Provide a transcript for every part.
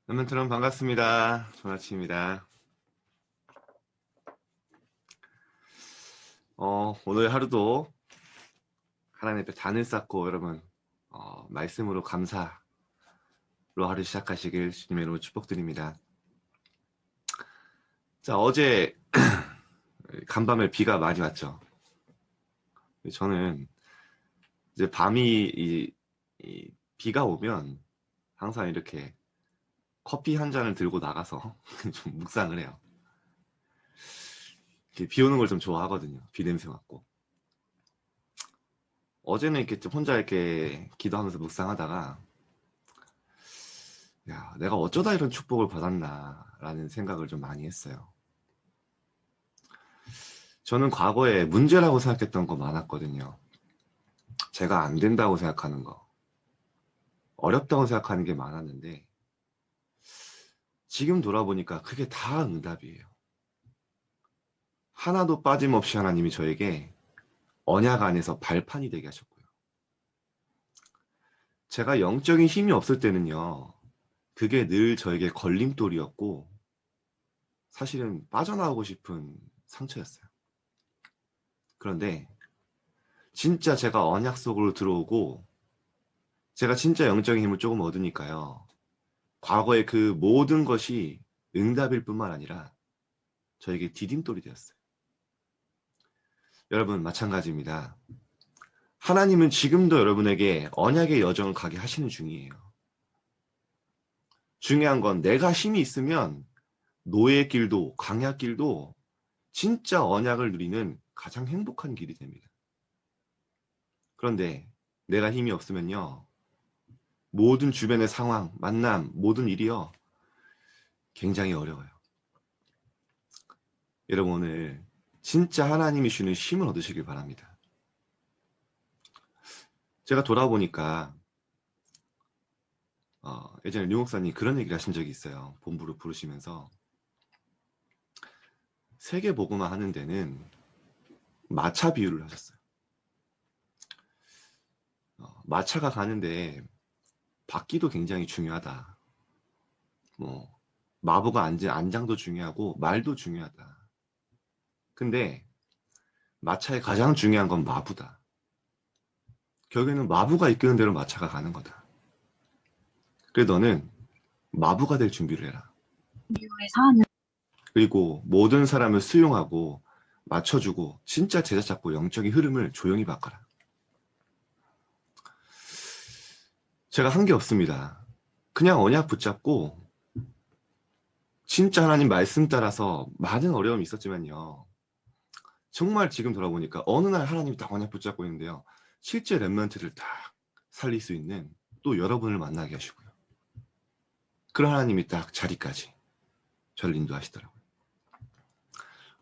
여러분 반갑습니다. 좋은 아침입니다. 오늘 하루도 하나님 앞에 단을 쌓고 여러분 말씀으로 감사로 하루 시작하시길 주님의 이름으로 축복드립니다. 자, 어제 간밤에 비가 많이 왔죠. 저는 이제 밤이 이 비가 오면 항상 이렇게 커피 한 잔을 들고 나가서 좀 묵상을 해요. 비 오는 걸 좀 좋아하거든요. 비 냄새 맡고. 어제는 이렇게 좀 혼자 이렇게 기도하면서 묵상하다가 야, 내가 어쩌다 이런 축복을 받았나라는 생각을 좀 많이 했어요. 저는 과거에 문제라고 생각했던 거 많았거든요. 제가 안 된다고 생각하는 거, 어렵다고 생각하는 게 많았는데 지금 돌아보니까 그게 다 응답이에요. 하나도 빠짐없이 하나님이 저에게 언약 안에서 발판이 되게 하셨고요. 제가 영적인 힘이 없을 때는요, 그게 늘 저에게 걸림돌이었고 사실은 빠져나오고 싶은 상처였어요. 그런데 진짜 제가 언약 속으로 들어오고 제가 진짜 영적인 힘을 조금 얻으니까요. 과거의 그 모든 것이 응답일 뿐만 아니라 저에게 디딤돌이 되었어요. 여러분 마찬가지입니다. 하나님은 지금도 여러분에게 언약의 여정을 가게 하시는 중이에요. 중요한 건 내가 힘이 있으면 노예 길도 광야 길도 진짜 언약을 누리는 가장 행복한 길이 됩니다. 그런데 내가 힘이 없으면요. 모든 주변의 상황, 만남, 모든 일이요. 굉장히 어려워요. 여러분 오늘 진짜 하나님이 주는 힘을 얻으시길 바랍니다. 제가 돌아보니까 예전에 류 목사님 그런 얘기를 하신 적이 있어요. 본부를 부르시면서 세계 복음화 하는 데는 마차 비유를 하셨어요. 마차가 가는데 바퀴도 굉장히 중요하다. 뭐 마부가 안장도 중요하고 말도 중요하다. 근데 마차의 가장 중요한 건 마부다. 결국에는 마부가 이끄는 대로 마차가 가는 거다. 그래 너는 마부가 될 준비를 해라. 그리고 모든 사람을 수용하고 맞춰주고 진짜 제자 잡고 영적인 흐름을 조용히 바꿔라. 제가 한 게 없습니다. 그냥 언약 붙잡고 진짜 하나님 말씀 따라서 많은 어려움이 있었지만요. 정말 지금 돌아보니까 어느 날 하나님이 딱 언약 붙잡고 있는데요. 실제 렘넌트를 딱 살릴 수 있는 또 여러분을 만나게 하시고요. 그런 하나님이 딱 자리까지 저를 인도하시더라고요.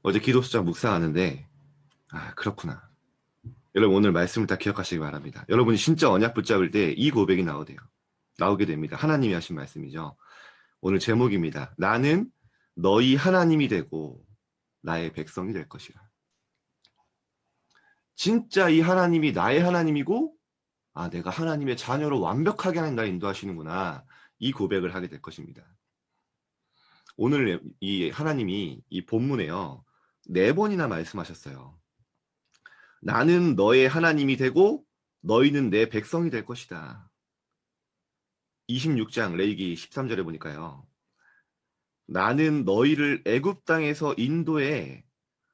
어제 기도수장 묵상하는데 그렇구나. 여러분 오늘 말씀을 다 기억하시기 바랍니다. 여러분이 진짜 언약 붙잡을 때 이 고백이 나오게 됩니다. 하나님이 하신 말씀이죠. 오늘 제목입니다. 나는 너희 하나님이 되고 나의 백성이 될 것이라. 진짜 이 하나님이 나의 하나님이고 내가 하나님의 자녀로 완벽하게 하나님 나를 인도하시는구나. 이 고백을 하게 될 것입니다. 오늘 이 하나님이 이 본문에요. 4번이나 말씀하셨어요. 나는 너의 하나님이 되고 너희는 내 백성이 될 것이다. 26장 레위기 13절에 보니까요. 나는 너희를 애굽 땅에서 인도해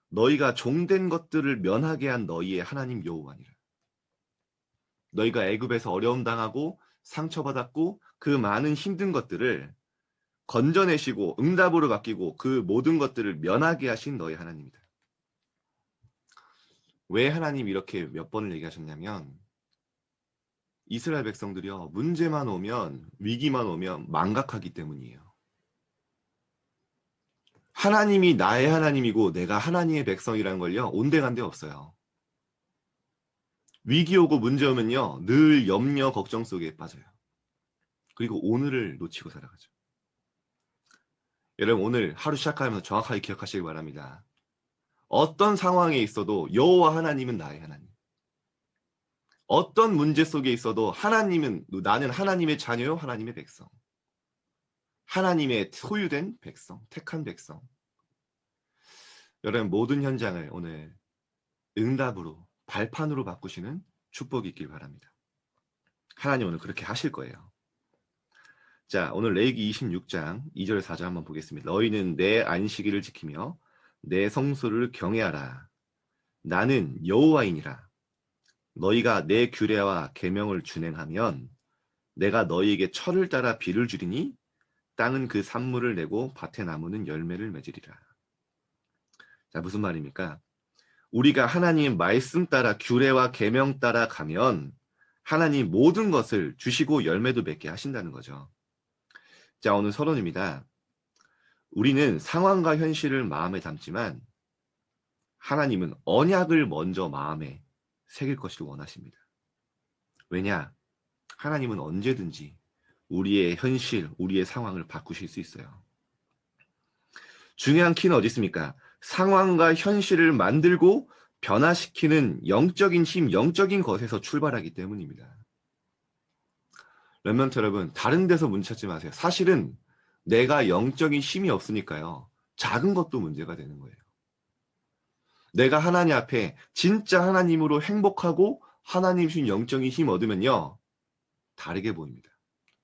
너희가 종된 것들을 면하게 한 너희의 하나님 여호와니라. 너희가 애굽에서 어려움 당하고 상처받았고 그 많은 힘든 것들을 건져내시고 응답으로 바뀌고 그 모든 것들을 면하게 하신 너희 하나님이다. 왜 하나님 이렇게 몇 번을 얘기하셨냐면 이스라엘 백성들이요. 문제만 오면 위기만 오면 망각하기 때문이에요. 하나님이 나의 하나님이고 내가 하나님의 백성이라는 걸요. 온데간데 없어요. 위기 오고 문제 오면요. 늘 염려 걱정 속에 빠져요. 그리고 오늘을 놓치고 살아가죠. 여러분 오늘 하루 시작하면서 정확하게 기억하시기 바랍니다. 어떤 상황에 있어도 여호와 하나님은 나의 하나님. 어떤 문제 속에 있어도 나는 하나님의 자녀요 하나님의 백성. 하나님의 소유된 백성, 택한 백성. 여러분 모든 현장을 오늘 응답으로 발판으로 바꾸시는 축복이 있길 바랍니다. 하나님 오늘 그렇게 하실 거예요. 자, 오늘 레위기 26장 2절 4절 한번 보겠습니다. 너희는 내 안식일을 지키며 내 성소를 경외하라. 나는 여호와이니라. 너희가 내 규례와 계명을 준행하면 내가 너희에게 철을 따라 비를 주리니 땅은 그 산물을 내고 밭에 나무는 열매를 맺으리라. 자, 무슨 말입니까? 우리가 하나님 말씀 따라 규례와 계명 따라 가면 하나님 모든 것을 주시고 열매도 맺게 하신다는 거죠. 자, 오늘 서론입니다. 우리는 상황과 현실을 마음에 담지만 하나님은 언약을 먼저 마음에 새길 것을 원하십니다. 왜냐? 하나님은 언제든지 우리의 현실, 우리의 상황을 바꾸실 수 있어요. 중요한 키는 어디 있습니까? 상황과 현실을 만들고 변화시키는 영적인 힘, 영적인 것에서 출발하기 때문입니다. 렘넌트 여러분, 다른 데서 문제 찾지 마세요. 사실은 내가 영적인 힘이 없으니까요. 작은 것도 문제가 되는 거예요. 내가 하나님 앞에 진짜 하나님으로 행복하고 하나님 주신 영적인 힘 얻으면요. 다르게 보입니다.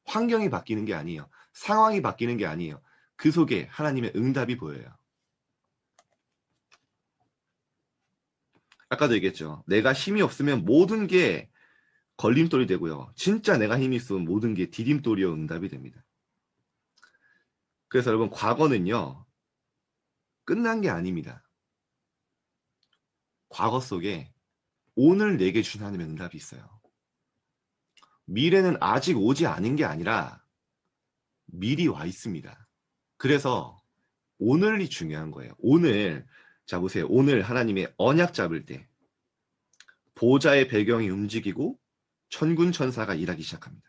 환경이 바뀌는 게 아니에요. 상황이 바뀌는 게 아니에요. 그 속에 하나님의 응답이 보여요. 아까도 얘기했죠. 내가 힘이 없으면 모든 게 걸림돌이 되고요. 진짜 내가 힘이 있으면 모든 게 디딤돌이요 응답이 됩니다. 그래서 여러분 과거는요. 끝난 게 아닙니다. 과거 속에 오늘 내게 주신 하나님의 응답이 있어요. 미래는 아직 오지 않은 게 아니라 미리 와 있습니다. 그래서 오늘이 중요한 거예요. 오늘 자 보세요. 오늘 하나님의 언약 잡을 때 보좌의 배경이 움직이고 천군 천사가 일하기 시작합니다.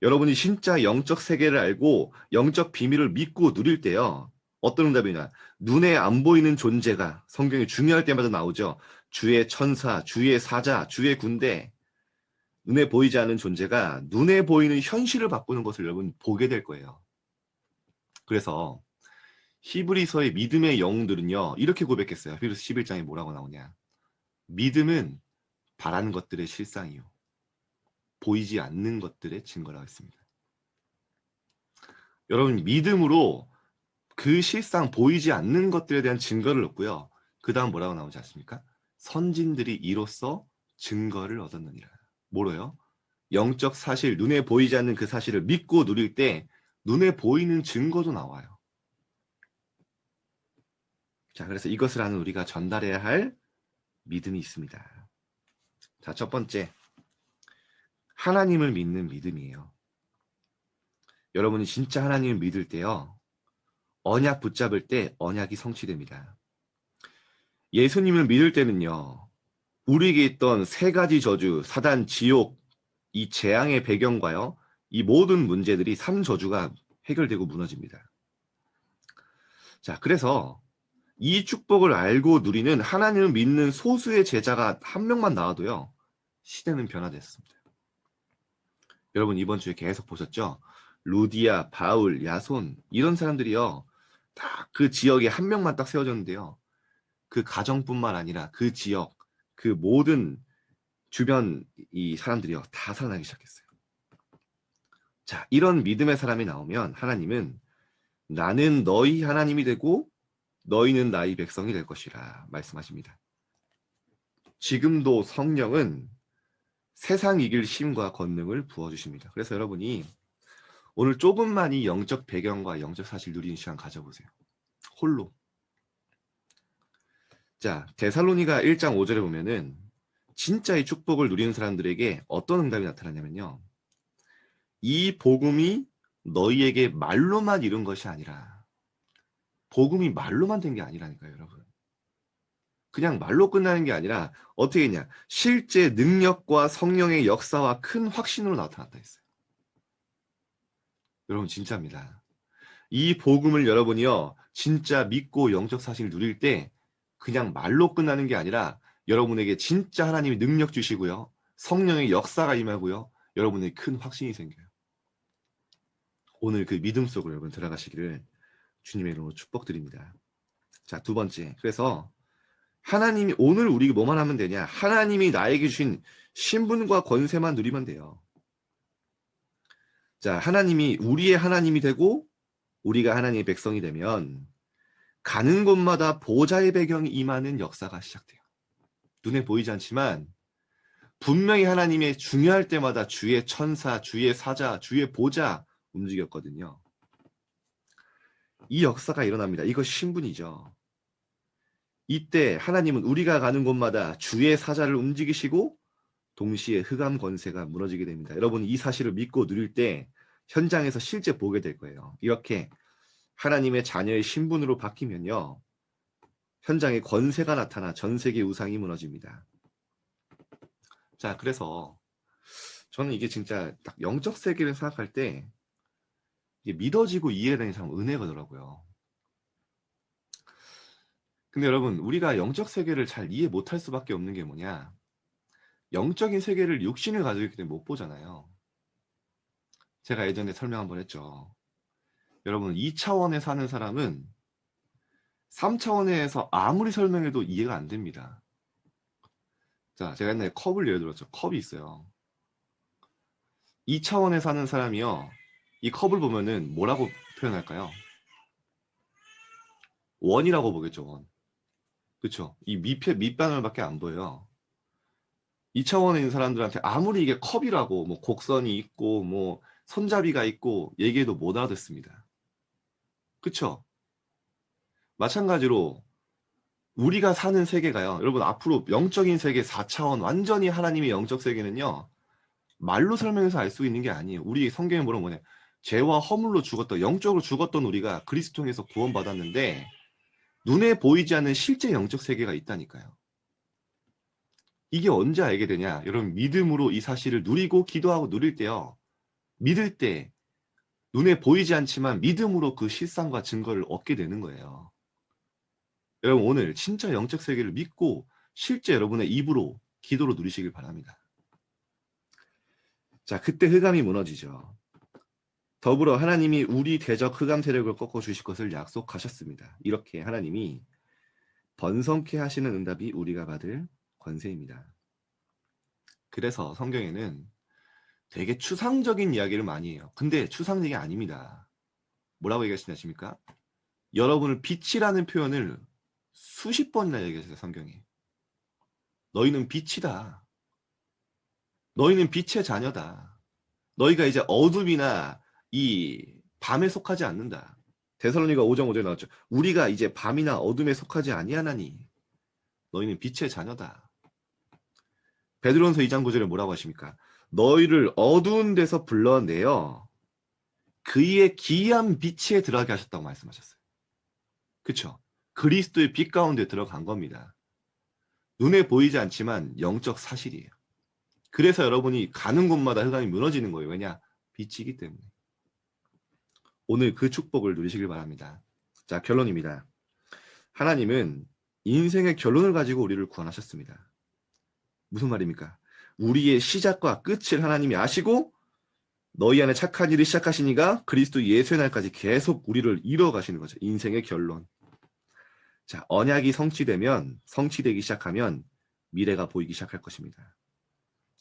여러분이 진짜 영적 세계를 알고 영적 비밀을 믿고 누릴 때요. 어떤 응답이냐. 눈에 안 보이는 존재가 성경에 중요할 때마다 나오죠. 주의 천사, 주의 사자, 주의 군대. 눈에 보이지 않는 존재가 눈에 보이는 현실을 바꾸는 것을 여러분 보게 될 거예요. 그래서 히브리서의 믿음의 영웅들은요. 이렇게 고백했어요. 히브리서 11장에 뭐라고 나오냐. 믿음은 바라는 것들의 실상이요. 보이지 않는 것들의 증거라고 했습니다. 여러분 믿음으로 그 실상 보이지 않는 것들에 대한 증거를 얻고요. 그 다음 뭐라고 나오지 않습니까? 선진들이 이로써 증거를 얻었느니라. 뭐로요? 영적 사실, 눈에 보이지 않는 그 사실을 믿고 누릴 때 눈에 보이는 증거도 나와요. 자, 그래서 이것을 아는 우리가 전달해야 할 믿음이 있습니다. 자, 첫 번째. 하나님을 믿는 믿음이에요. 여러분이 진짜 하나님을 믿을 때요. 언약 붙잡을 때 언약이 성취됩니다. 예수님을 믿을 때는요. 우리에게 있던 세 가지 저주, 사단, 지옥, 이 재앙의 배경과요. 이 모든 문제들이 3저주가 해결되고 무너집니다. 자, 그래서 이 축복을 알고 누리는 하나님을 믿는 소수의 제자가 한 명만 나와도요. 시대는 변화됐습니다. 여러분 이번 주에 계속 보셨죠? 루디아, 바울, 야손 이런 사람들이요. 다 그 지역에 한 명만 딱 세워졌는데요. 그 가정뿐만 아니라 그 지역, 그 모든 주변 이 사람들이요. 다 살아나기 시작했어요. 자, 이런 믿음의 사람이 나오면 하나님은 나는 너희 하나님이 되고 너희는 나의 백성이 될 것이라 말씀하십니다. 지금도 성령은 세상 이길 힘과 권능을 부어주십니다. 그래서 여러분이 오늘 조금만 이 영적 배경과 영적 사실 누리는 시간 가져보세요. 홀로. 자, 데살로니가 1장 5절에 보면은 진짜 이 축복을 누리는 사람들에게 어떤 응답이 나타나냐면요. 이 복음이 너희에게 말로만 이룬 것이 아니라 복음이 말로만 된 게 아니라니까요, 여러분. 그냥 말로 끝나는 게 아니라 어떻게 했냐. 실제 능력과 성령의 역사와 큰 확신으로 나타났다 했어요. 여러분 진짜입니다. 이 복음을 여러분이요. 진짜 믿고 영적 사실을 누릴 때 그냥 말로 끝나는 게 아니라 여러분에게 진짜 하나님이 능력 주시고요. 성령의 역사가 임하고요. 여러분에게 큰 확신이 생겨요. 오늘 그 믿음 속으로 여러분 들어가시기를 주님의 이름으로 축복드립니다. 자, 두 번째. 그래서 하나님이 오늘 우리 뭐만 하면 되냐? 하나님이 나에게 주신 신분과 권세만 누리면 돼요. 자, 하나님이 우리의 하나님이 되고 우리가 하나님의 백성이 되면 가는 곳마다 보좌의 배경이 임하는 역사가 시작돼요. 눈에 보이지 않지만 분명히 하나님의 중요할 때마다 주의 천사, 주의 사자, 주의 보좌 움직였거든요. 이 역사가 일어납니다. 이거 신분이죠. 이때 하나님은 우리가 가는 곳마다 주의 사자를 움직이시고 동시에 흑암 권세가 무너지게 됩니다. 여러분 이 사실을 믿고 누릴 때 현장에서 실제 보게 될 거예요. 이렇게 하나님의 자녀의 신분으로 바뀌면요. 현장에 권세가 나타나 전 세계 우상이 무너집니다. 자, 그래서 저는 이게 진짜 딱 영적 세계를 생각할 때 이게 믿어지고 이해되는 참 은혜거더라고요. 근데 여러분 우리가 영적 세계를 잘 이해 못할 수밖에 없는 게 뭐냐? 영적인 세계를 육신을 가지고 있기 때문에 못 보잖아요. 제가 예전에 설명 한번 했죠. 여러분 2차원에 사는 사람은 3차원에서 아무리 설명해도 이해가 안 됩니다. 자, 제가 옛날에 컵을 예를 들었죠. 컵이 있어요. 2차원에 사는 사람이요. 이 컵을 보면은 뭐라고 표현할까요? 원이라고 보겠죠, 원. 그쵸? 이 밑바늘밖에 안 보여요. 2차원에 있는 사람들한테 아무리 이게 컵이라고 뭐 곡선이 있고 뭐 손잡이가 있고 얘기해도 못 알아듣습니다. 그쵸? 마찬가지로 우리가 사는 세계가요. 여러분 앞으로 영적인 세계 4차원 완전히 하나님의 영적 세계는요. 말로 설명해서 알 수 있는 게 아니에요. 우리 성경에 뭐냐? 죄와 허물로 죽었던 영적으로 죽었던 우리가 그리스도 통해서 구원받았는데 눈에 보이지 않는 실제 영적 세계가 있다니까요. 이게 언제 알게 되냐? 여러분 믿음으로 이 사실을 누리고 기도하고 누릴 때요. 믿을 때 눈에 보이지 않지만 믿음으로 그 실상과 증거를 얻게 되는 거예요. 여러분 오늘 진짜 영적 세계를 믿고 실제 여러분의 입으로 기도로 누리시길 바랍니다. 자, 그때 흑암이 무너지죠. 더불어 하나님이 우리 대적 흑암 세력을 꺾어 주실 것을 약속하셨습니다. 이렇게 하나님이 번성케 하시는 응답이 우리가 받을 권세입니다. 그래서 성경에는 되게 추상적인 이야기를 많이 해요. 근데 추상적이 아닙니다. 뭐라고 얘기하시냐 아십니까? 여러분을 빛이라는 표현을 수십 번이나 얘기하세요, 성경에. 너희는 빛이다. 너희는 빛의 자녀다. 너희가 이제 어둠이나 이 밤에 속하지 않는다. 데살로니가 5장 5절에 나왔죠. 우리가 이제 밤이나 어둠에 속하지 아니하나니 너희는 빛의 자녀다. 베드로전서 2장 9절에 뭐라고 하십니까? 너희를 어두운 데서 불러내어 그의 기이한 빛에 들어가게 하셨다고 말씀하셨어요. 그렇죠? 그리스도의 빛 가운데 들어간 겁니다. 눈에 보이지 않지만 영적 사실이에요. 그래서 여러분이 가는 곳마다 흑암이 무너지는 거예요. 왜냐? 빛이기 때문에. 오늘 그 축복을 누리시길 바랍니다. 자, 결론입니다. 하나님은 인생의 결론을 가지고 우리를 구원하셨습니다. 무슨 말입니까? 우리의 시작과 끝을 하나님이 아시고 너희 안에 착한 일을 시작하시니가 그리스도 예수의 날까지 계속 우리를 이뤄가시는 거죠. 인생의 결론. 자, 언약이 성취되기 시작하면 미래가 보이기 시작할 것입니다.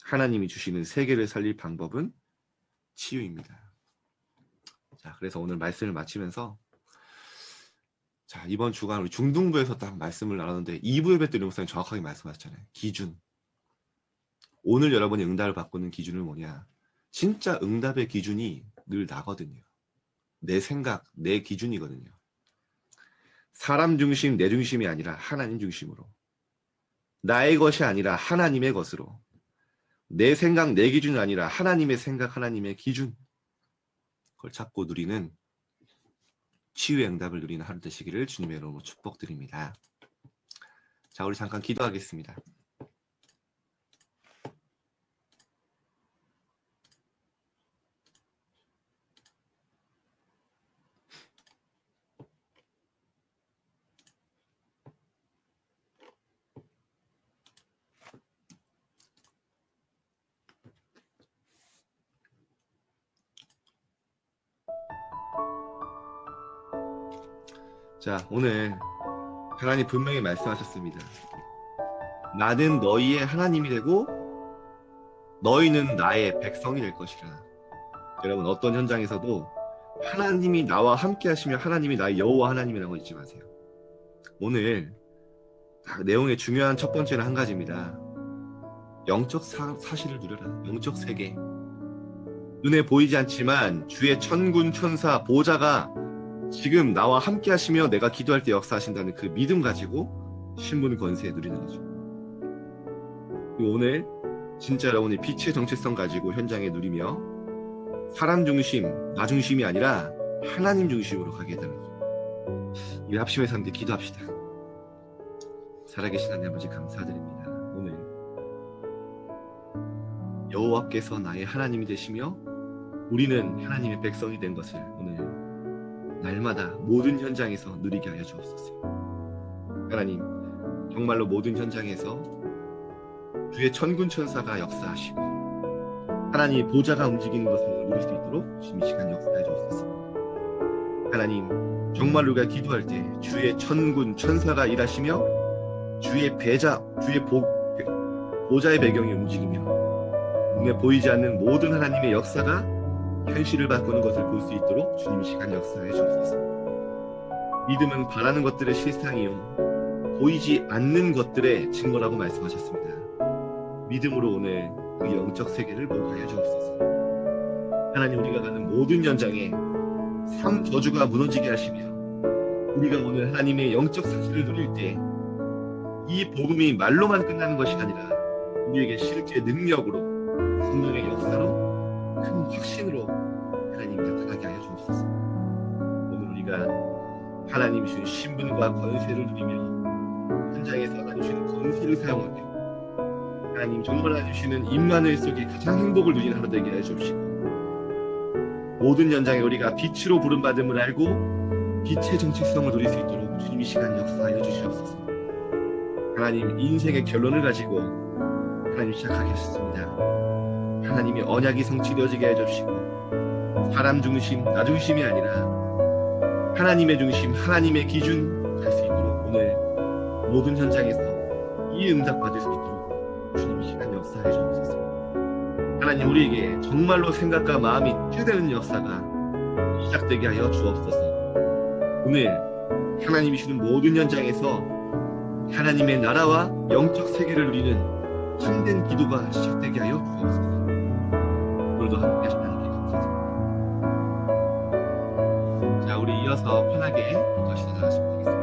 하나님이 주시는 세계를 살릴 방법은 치유입니다. 자, 그래서 오늘 말씀을 마치면서 자, 이번 주간 우리 중등부에서 딱 말씀을 나눴는데 2부 예배 때 목사님 정확하게 말씀하셨잖아요. 기준. 오늘 여러분이 응답을 바꾸는 기준은 뭐냐? 진짜 응답의 기준이 늘 나거든요. 내 생각, 내 기준이거든요. 사람 중심, 내 중심이 아니라 하나님 중심으로. 나의 것이 아니라 하나님의 것으로. 내 생각, 내 기준이 아니라 하나님의 생각, 하나님의 기준. 그걸 찾고 누리는 치유의 응답을 누리는 하루 되시기를 주님의 이름으로 축복드립니다. 자, 우리 잠깐 기도하겠습니다. 자, 오늘 하나님 분명히 말씀하셨습니다. 나는 너희의 하나님이 되고 너희는 나의 백성이 될 것이라. 여러분, 어떤 현장에서도 하나님이 나와 함께 하시며 하나님이 나의 여호와 하나님이라고 잊지 마세요. 오늘 내용의 중요한 첫 번째는 한 가지입니다. 영적 사실을 누려라. 영적 세계. 눈에 보이지 않지만 주의 천군 천사 보좌가 지금 나와 함께 하시며 내가 기도할 때 역사하신다는 그 믿음 가지고 신분 권세 누리는 거죠. 그리고 오늘 진짜 여러분이 빛의 정체성 가지고 현장에 누리며 사람 중심, 나 중심이 아니라 하나님 중심으로 가게 해달라고. 우리 합심해서 함께 기도합시다. 살아계신 하나님 아버지 감사드립니다. 오늘 여호와께서 나의 하나님이 되시며 우리는 하나님의 백성이 된 것을 오늘 날마다 모든 현장에서 누리게 하여 주옵소서. 하나님, 정말로 모든 현장에서 주의 천군 천사가 역사하시고 하나님 보좌가 움직이는 것을 누릴 수 있도록 주님 이 시간 역사해 주옵소서. 하나님, 정말로 우리가 기도할 때 주의 천군 천사가 일하시며 주의 보좌의 배경이 움직이며 눈에 보이지 않는 모든 하나님의 역사가 현실을 바꾸는 것을 볼 수 있도록 주님 이 시간 역사해 주옵소서. 믿음은 바라는 것들의 실상이요 보이지 않는 것들의 증거라고 말씀하셨습니다. 믿음으로 오늘 그 영적 세계를 보게 하여 주옵소서. 하나님, 우리가 가는 모든 현장에 삶 저주가 무너지게 하시며 우리가 오늘 하나님의 영적 사실을 누릴 때 이 복음이 말로만 끝나는 것이 아니라 우리에게 실제 능력으로 성령의 역사로 큰 확신으로 하나님 나타나게 하여 주옵소서. 오늘 우리가 하나님 주신 신분과 권세를 누리며 현장에서 하나님 주시는 권세를 사용하며 하나님 정말 하나님 주시는 임마누엘 속에 가장 행복을 누리는 하루 되게 하여 주옵시고 모든 현장에 우리가 빛으로 부름받음을 알고 빛의 정체성을 누릴 수 있도록 주님 이 시간 역사하여 주시옵소서. 하나님, 인생의 결론을 가지고 하나님 시작하게 하셨습니다. 하나님의 언약이 성취되어지게 해주시고 사람 중심, 나 중심이 아니라 하나님의 중심, 하나님의 기준 갈 수 있도록 오늘 모든 현장에서 이 응답 받을 수 있도록 주님 이 시간 역사해 주옵소서. 하나님, 우리에게 정말로 생각과 마음이 찌되는 역사가 시작되게 하여 주옵소서. 오늘 하나님이 주는 모든 현장에서 하나님의 나라와 영적 세계를 누리는 참된 기도가 시작되게 하여 주옵소서. 오늘도 함께 하신 하나님께 감사드립니다. 자, 우리 이어서 편하게 기도하시다 나가시면 되겠습니다.